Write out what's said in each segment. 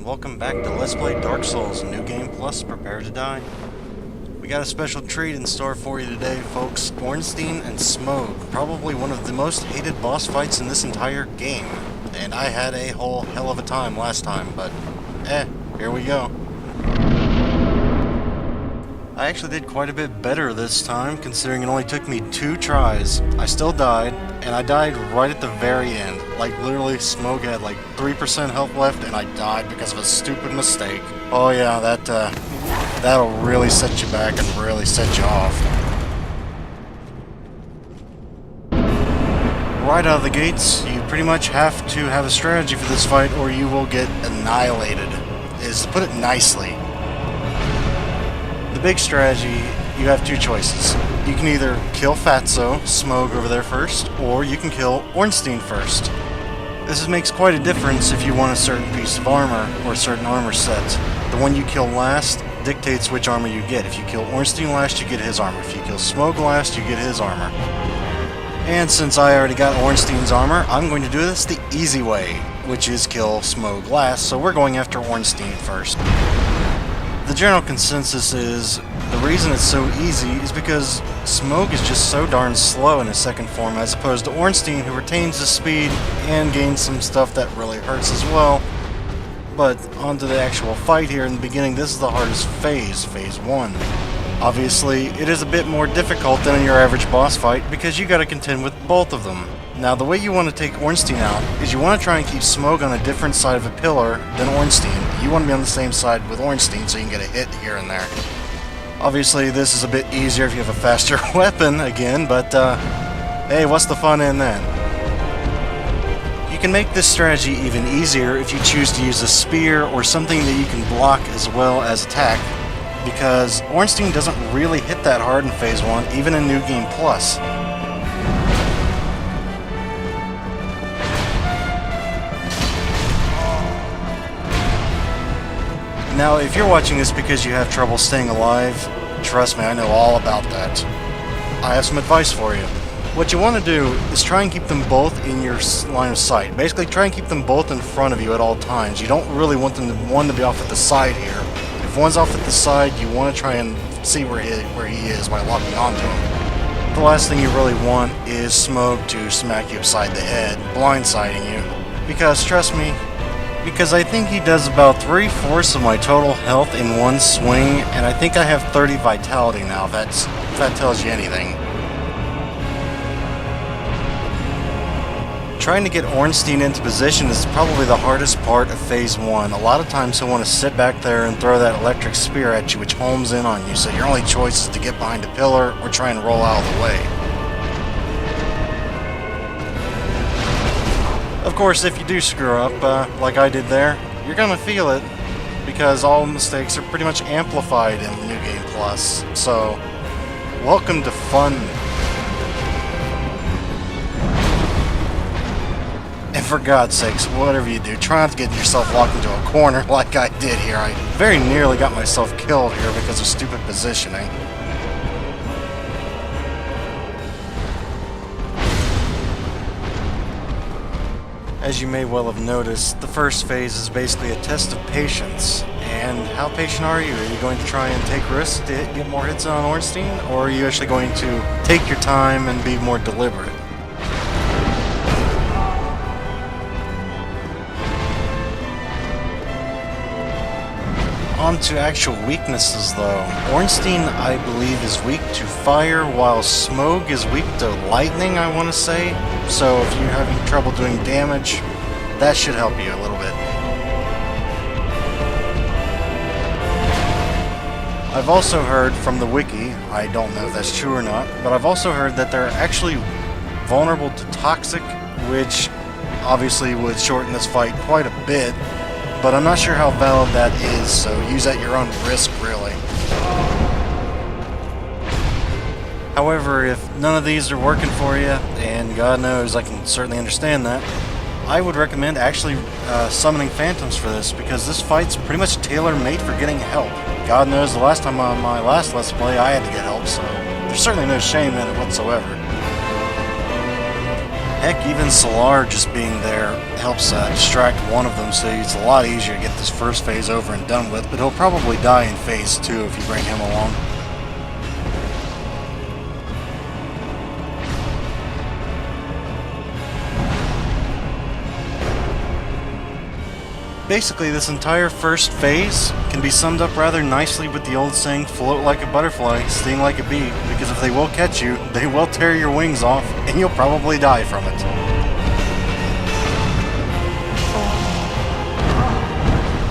and welcome back to Let's Play Dark Souls New Game Plus Prepare to Die. We got a special treat in store for you today, folks. Ornstein and Smough, probably one of the most hated boss fights in this entire game. And I had a whole hell of a time last time, but here we go. I actually did quite a bit better this time, considering it only took me 2 tries. I still died, and I died right at the very end. Like, literally, Smough had like 3% health left, and I died because of a stupid mistake. Oh yeah, that'll really set you back and really set you off. Right out of the gates, you pretty much have to have a strategy for this fight, or you will get annihilated, is to put it nicely. The big strategy, you have 2 choices. You can either kill Fatso, Smough over there first, or you can kill Ornstein first. This makes quite a difference if you want a certain piece of armor, or a certain armor set. The one you kill last dictates which armor you get. If you kill Ornstein last, you get his armor. If you kill Smough last, you get his armor. And since I already got Ornstein's armor, I'm going to do this the easy way, which is kill Smough last, so we're going after Ornstein first. The general consensus is the reason it's so easy is because Smough is just so darn slow in his second form, as opposed to Ornstein, who retains his speed and gains some stuff that really hurts as well. But onto the actual fight here in the beginning, this is the hardest phase, Phase 1. Obviously, it is a bit more difficult than in your average boss fight because you gotta contend with both of them. Now, the way you want to take Ornstein out is you want to try and keep Smough on a different side of a pillar than Ornstein. You want to be on the same side with Ornstein so you can get a hit here and there. Obviously, this is a bit easier if you have a faster weapon again, but hey, what's the fun in that? You can make this strategy even easier if you choose to use a spear or something that you can block as well as attack, because Ornstein doesn't really hit that hard in Phase 1, even in New Game Plus. Now, if you're watching this because you have trouble staying alive, trust me, I know all about that. I have some advice for you. What you want to do is try and keep them both in your line of sight. Basically, try and keep them both in front of you at all times. You don't really want one to be off at the side here. If one's off at the side, you want to try and see where he is by locking onto him. The last thing you really want is Smough to smack you upside the head, blindsiding you. Because, trust me, because I think he does about 3/4 of my total health in one swing, and I think I have 30 vitality now, if that tells you anything. Trying to get Ornstein into position is probably the hardest part of Phase 1. A lot of times he'll want to sit back there and throw that electric spear at you, which homes in on you, so your only choice is to get behind a pillar or try and roll out of the way. Of course, if you do screw up, like I did there, you're gonna feel it, because all mistakes are pretty much amplified in New Game Plus. So, welcome to fun. And for God's sakes, whatever you do, try not to get yourself locked into a corner like I did here. I very nearly got myself killed here because of stupid positioning. As you may well have noticed, the first phase is basically a test of patience. And how patient are you? Are you going to try and take risks to get more hits on Ornstein? Or are you actually going to take your time and be more deliberate? On to actual weaknesses though. Ornstein, I believe, is weak to fire, while Smough is weak to lightning, I want to say. So if you're having trouble doing damage, that should help you a little bit. I've also heard from the wiki, I don't know if that's true or not, but I've also heard that they're actually vulnerable to toxic, which obviously would shorten this fight quite a bit. But I'm not sure how valid that is, so use at your own risk, really. However, if none of these are working for you, and God knows I can certainly understand that, I would recommend actually summoning phantoms for this, because this fight's pretty much tailor-made for getting help. God knows the last time on my last Let's Play I had to get help, so there's certainly no shame in it whatsoever. Heck, even Solar just being there helps distract one of them, so it's a lot easier to get this first phase over and done with, but he'll probably die in phase 2 if you bring him along. Basically, this entire first phase can be summed up rather nicely with the old saying, float like a butterfly, sting like a bee, because if they will catch you, they will tear your wings off, and you'll probably die from it.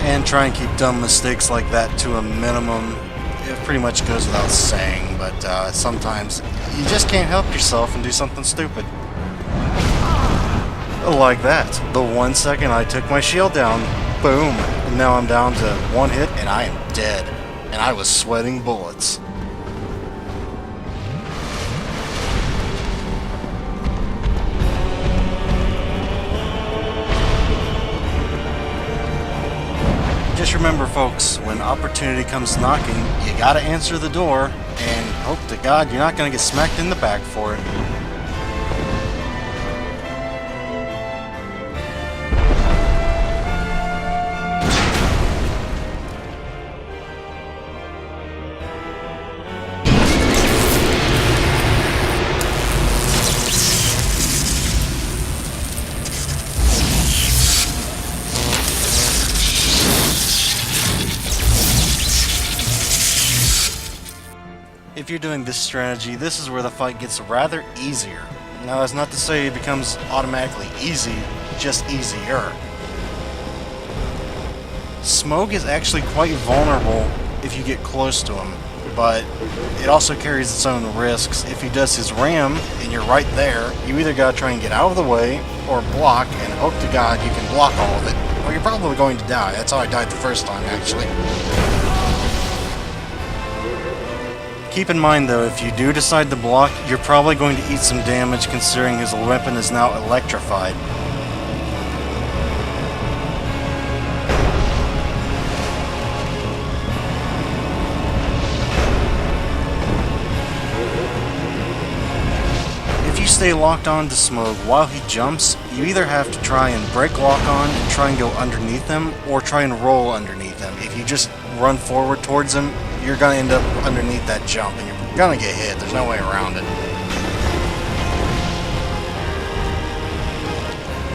And try and keep dumb mistakes like that to a minimum. It pretty much goes without saying, but sometimes you just can't help yourself and do something stupid. Like that. The 1 second I took my shield down, boom, and now I'm down to 1 hit and I am dead. And I was sweating bullets. Just remember, folks, when opportunity comes knocking, you gotta answer the door and hope to God you're not gonna get smacked in the back for it. If you're doing this strategy, this is where the fight gets rather easier. Now, that's not to say it becomes automatically easy, just easier. Smough is actually quite vulnerable if you get close to him, but it also carries its own risks. If he does his ram and you're right there, you either gotta try and get out of the way or block and hope to God you can block all of it, or you're probably going to die. That's how I died the first time, actually. Keep in mind though, if you do decide to block, you're probably going to eat some damage considering his weapon is now electrified. If you stay locked on to Smough while he jumps, you either have to try and break lock on and try and go underneath him, or try and roll underneath him. If you just run forward towards him, you're going to end up underneath that jump, and you're going to get hit. There's no way around it.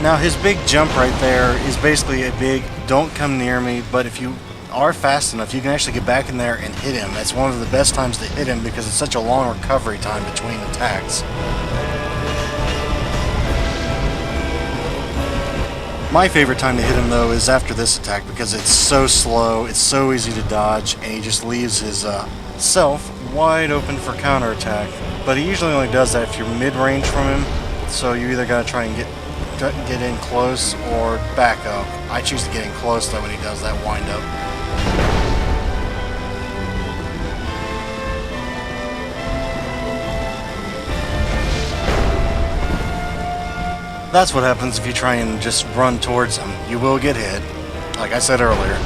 Now, his big jump right there is basically a big, don't come near me, but if you are fast enough, you can actually get back in there and hit him. That's one of the best times to hit him because it's such a long recovery time between attacks. My favorite time to hit him though is after this attack because it's so slow, it's so easy to dodge, and he just leaves his self wide open for counterattack. But he usually only does that if you're mid-range from him, so you either gotta try and get in close or back up. I choose to get in close though when he does that wind up. That's what happens if you try and just run towards him. You will get hit, like I said earlier.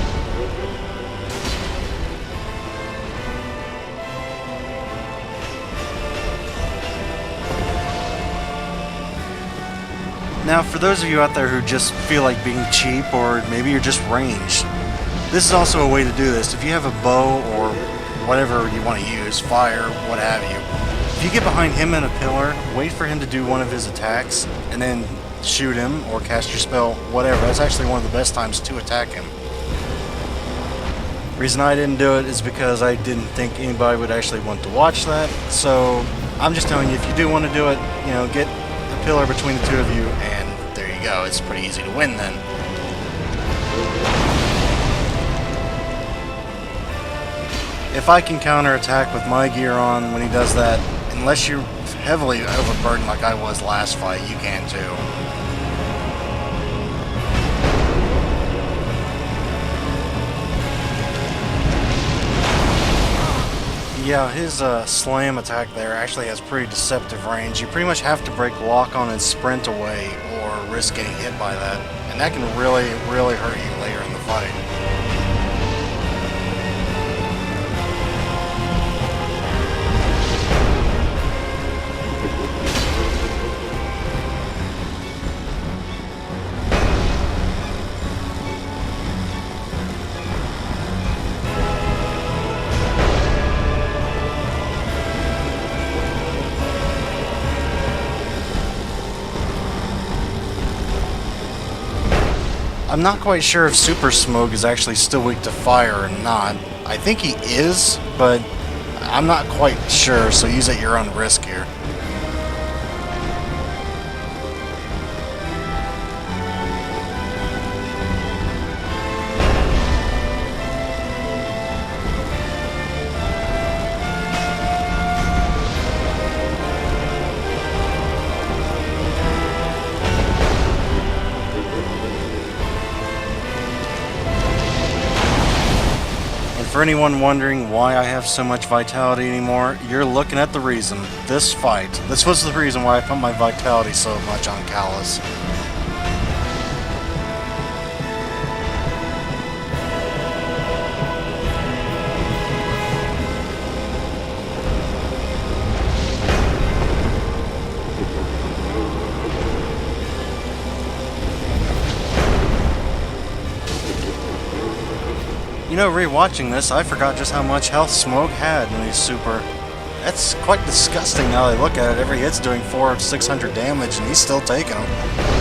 Now, for those of you out there who just feel like being cheap, or maybe you're just ranged, this is also a way to do this. If you have a bow or whatever you want to use, fire, what have you, if you get behind him in a pillar, wait for him to do one of his attacks, and then shoot him or cast your spell, whatever. That's actually one of the best times to attack him. Reason I didn't do it is because I didn't think anybody would actually want to watch that. So I'm just telling you, if you do want to do it, you know, get a pillar between the two of you, and there you go. It's pretty easy to win then. If I can counterattack with my gear on when he does that, unless you're heavily overburdened like I was last fight, you can too. Yeah, his slam attack there actually has pretty deceptive range. You pretty much have to break lock on and sprint away or risk getting hit by that. And that can really, really hurt you later in the fight. I'm not quite sure if Super Smough is actually still weak to fire or not. I think he is, but I'm not quite sure, so use at your own risk here. For anyone wondering why I have so much vitality anymore, you're looking at the reason. This fight. This was the reason why I put my vitality so much on Callus. You know, rewatching this, I forgot just how much health Smough had when he's super. That's quite disgusting now that I look at it. Every hit's doing 400 or 600 damage and he's still taking them.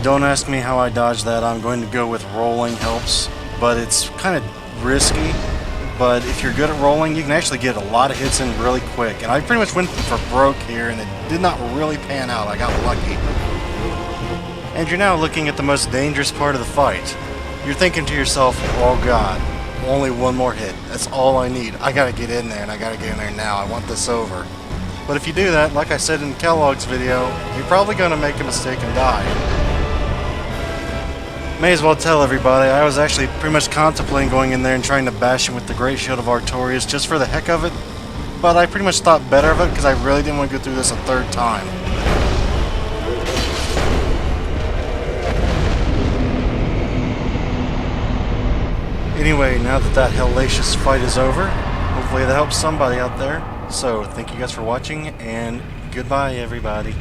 Don't ask me how I dodged that. I'm going to go with rolling helps, but it's kind of risky. But if you're good at rolling, you can actually get a lot of hits in really quick. And I pretty much went for broke here, and it did not really pan out. I got lucky. And you're now looking at the most dangerous part of the fight. You're thinking to yourself, oh god, only one more hit. That's all I need. I gotta get in there, and I gotta get in there now. I want this over. But if you do that, like I said in Kellogg's video, you're probably gonna make a mistake and die. May as well tell everybody, I was actually pretty much contemplating going in there and trying to bash him with the Great Shield of Artorias just for the heck of it, but I pretty much thought better of it because I really didn't want to go through this a third time. Anyway, now that that hellacious fight is over, hopefully that helps somebody out there. So, thank you guys for watching, and goodbye everybody.